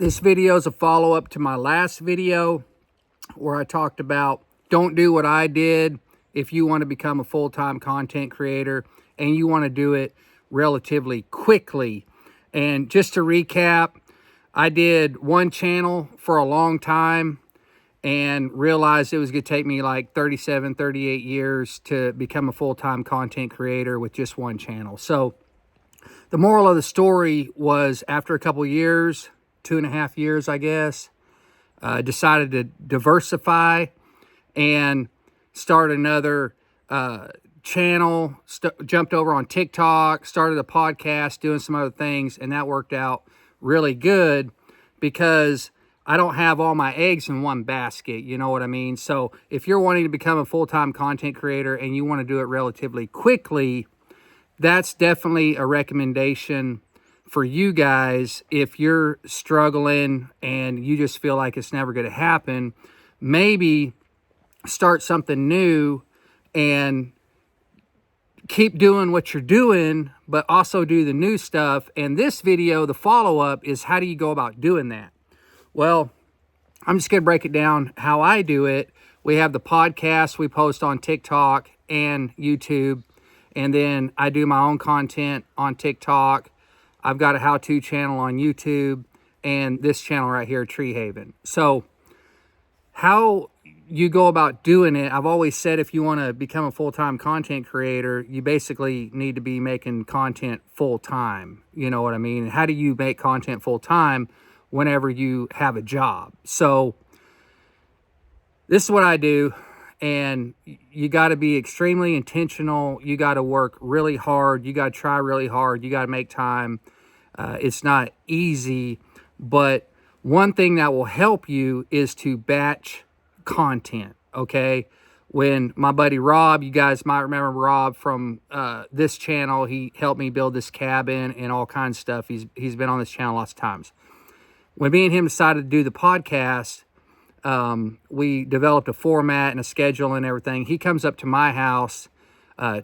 This video is a follow-up to my last video where I talked about don't do what I did if you want to become a full-time content creator and you want to do it relatively quickly. And just to recap, I did one channel for a long time and realized it was going to take me like 37, 38 years to become a full-time content creator with just one channel. So the moral of the story was after a couple years, 2.5 years, I guess, decided to diversify and start another channel, jumped over on TikTok, started a podcast, doing some other things, and that worked out really good because I don't have all my eggs in one basket, you know what I mean? So if you're wanting to become a full-time content creator and you want to do it relatively quickly, that's definitely a recommendation for you guys. If you're struggling and you just feel like it's never going to happen, maybe start something new and keep doing what you're doing, but also do the new stuff. And this video, the follow-up, is how do you go about doing that? Well, I'm just going to break it down how I do it. We have the podcast we post on TikTok and YouTube, and then I do my own content on TikTok. I've got a how-to channel on YouTube and this channel right here, Tree Haven. So how you go about doing it, I've always said if you want to become a full-time content creator, you basically need to be making content full-time. You know what I mean? How do you make content full-time whenever you have a job? So this is what I do, and you got to be extremely intentional. You got to work really hard. You got to try really hard. You got to make time. It's not easy, but one thing that will help you is to batch content, okay? When my buddy Rob, you guys might remember Rob from this channel, he helped me build this cabin and all kinds of stuff. He's been on this channel lots of times. When me and him decided to do the podcast, we developed a format and a schedule and everything. He comes up to my house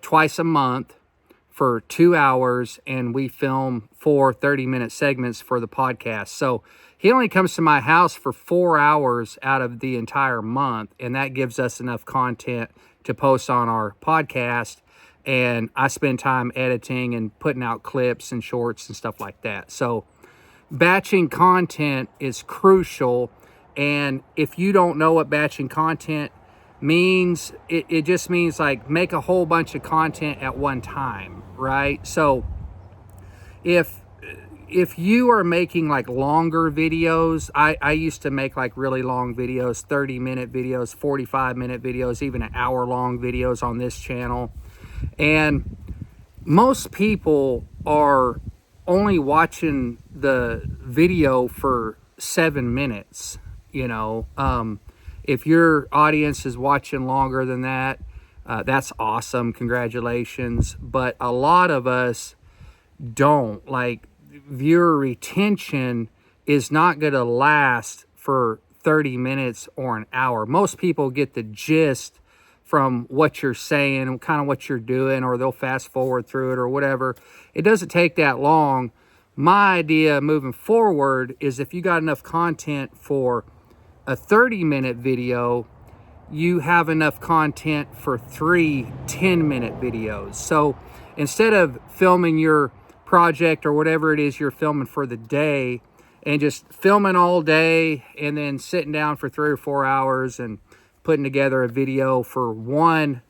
twice a month for 2 hours, and we film 4 30-minute segments for the podcast. So he only comes to my house for 4 hours out of the entire month, and that gives us enough content to post on our podcast. And I spend time editing and putting out clips and shorts and stuff like that. So batching content is crucial. And if you don't know what batching content means, it just means like make a whole bunch of content at one time, right? So if you are making like longer videos, I used to make like really long videos, 30-minute videos, 45-minute videos, even an hour-long videos on this channel. And most people are only watching the video for 7 minutes, you know. If your audience is watching longer than that, that's awesome. Congratulations. But a lot of us don't. Like, viewer retention is not going to last for 30 minutes or an hour. Most people get the gist from what you're saying and kind of what you're doing, or they'll fast forward through it or whatever. It doesn't take that long. My idea moving forward is if you got enough content for a 30-minute video, you have enough content for 3 10-minute videos. So instead of filming your project or whatever it is you're filming for the day and just filming all day and then sitting down for 3 or 4 hours and putting together a video for one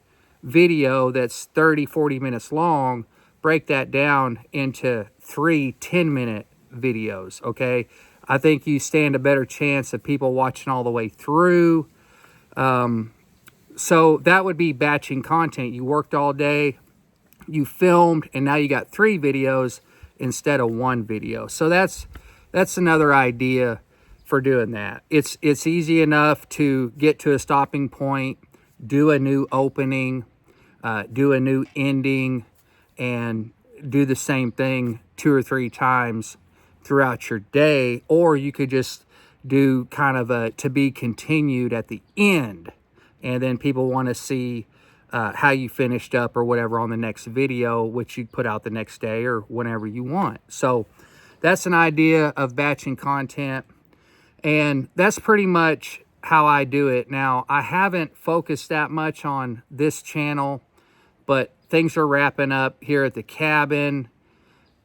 video that's 30, 40 minutes long, break that down into 3 10-minute videos, okay? I think you stand a better chance of people watching all the way through. So that would be batching content. You worked all day, you filmed, and now you got 3 videos instead of 1 video. So that's another idea for doing that. It's easy enough to get to a stopping point, do a new opening, do a new ending, and do the same thing 2 or 3 times throughout your day. Or you could just do kind of a to be continued at the end, and then people want to see how you finished up or whatever on the next video, which you put out the next day or whenever you want. So that's an idea of batching content. And that's pretty much how I do it. Now, I haven't focused that much on this channel, but things are wrapping up here at the cabin.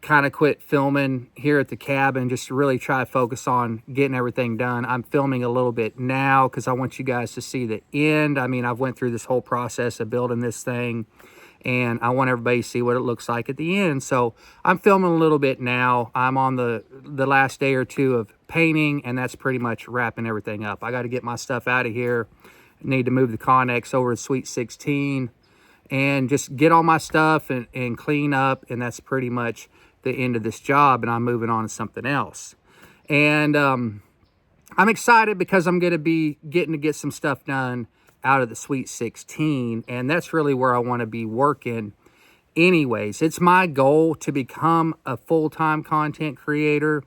Kind of quit filming here at the cabin just to really try to focus on getting everything done. I'm filming a little bit now because I want you guys to see the end. I mean, I've went through this whole process of building this thing, and I want everybody to see what it looks like at the end. So I'm filming a little bit now. I'm on the last day or two of painting, and that's pretty much wrapping everything up. I got to get my stuff out of here. I need to move the Connex over to Sweet 16 and just get all my stuff and clean up, and that's pretty much the end of this job, and I'm moving on to something else. And I'm excited because I'm going to be getting to get some stuff done out of the Sweet 16, and that's really where I want to be working anyways. It's my goal to become a full-time content creator,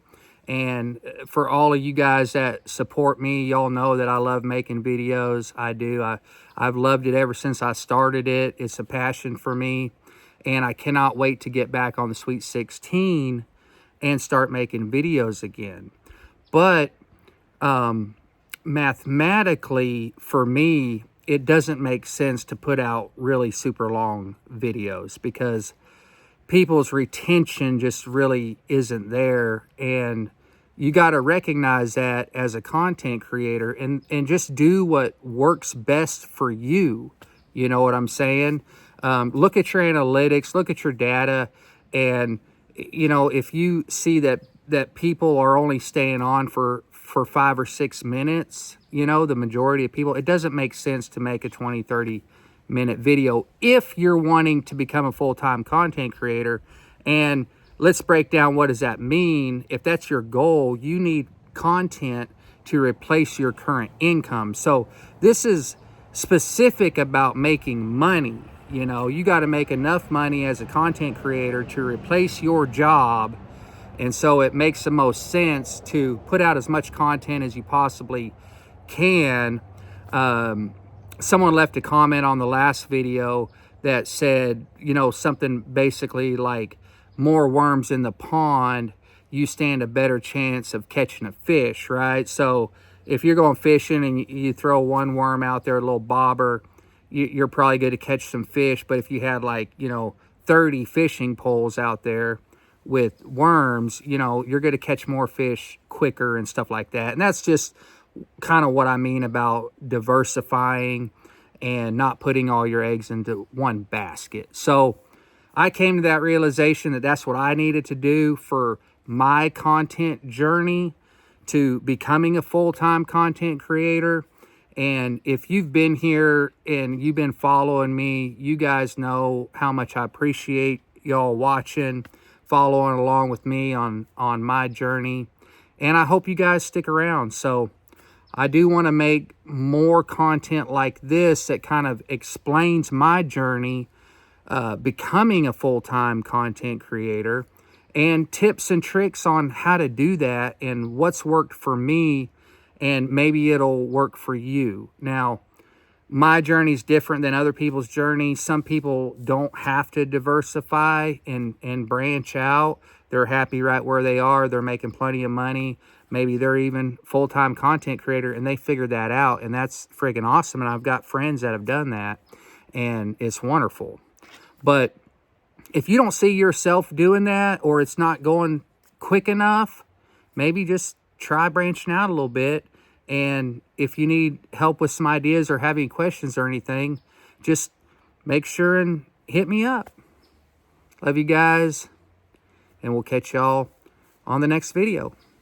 and for all of you guys that support me, y'all know that I love making videos. I do. I've loved it ever since I started it. It's a passion for me, and I cannot wait to get back on the Sweet 16 and start making videos again. But mathematically, for me, it doesn't make sense to put out really super long videos because people's retention just really isn't there. And you got to recognize that as a content creator and just do what works best for you. You know what I'm saying? Look at your analytics, look at your data, and you know, if you see that people are only staying on for 5 or 6 minutes, you know, the majority of people, it doesn't make sense to make a 20-30 minute video if you're wanting to become a full-time content creator. And let's break down, what does that mean? If that's your goal, you need content to replace your current income. So this is specific about making money. You know, you got to make enough money as a content creator to replace your job. And so it makes the most sense to put out as much content as you possibly can. Someone left a comment on the last video that said, you know, something basically like, more worms in the pond, you stand a better chance of catching a fish, right? So if you're going fishing and you throw one worm out there, a little bobber, you're probably going to catch some fish. But if you had, like, you know, 30 fishing poles out there with worms, you know, you're going to catch more fish quicker and stuff like that. And that's just kind of what I mean about diversifying and not putting all your eggs into one basket. So I came to that realization that that's what I needed to do for my content journey to becoming a full-time content creator. And if you've been here and you've been following me, you guys know how much I appreciate y'all watching, following along with me on my journey. And I hope you guys stick around. So I do want to make more content like this that kind of explains my journey becoming a full-time content creator, and tips and tricks on how to do that and what's worked for me, and maybe it'll work for you. Now, my journey is different than other people's journey. Some people don't have to diversify and branch out. They're happy right where they are. They're making plenty of money. Maybe they're even full-time content creator and they figured that out, and that's friggin' awesome. And I've got friends that have done that, and it's wonderful. But if you don't see yourself doing that, or it's not going quick enough, maybe just try branching out a little bit. And if you need help with some ideas or have any questions or anything, just make sure and hit me up. Love you guys, and we'll catch y'all on the next video.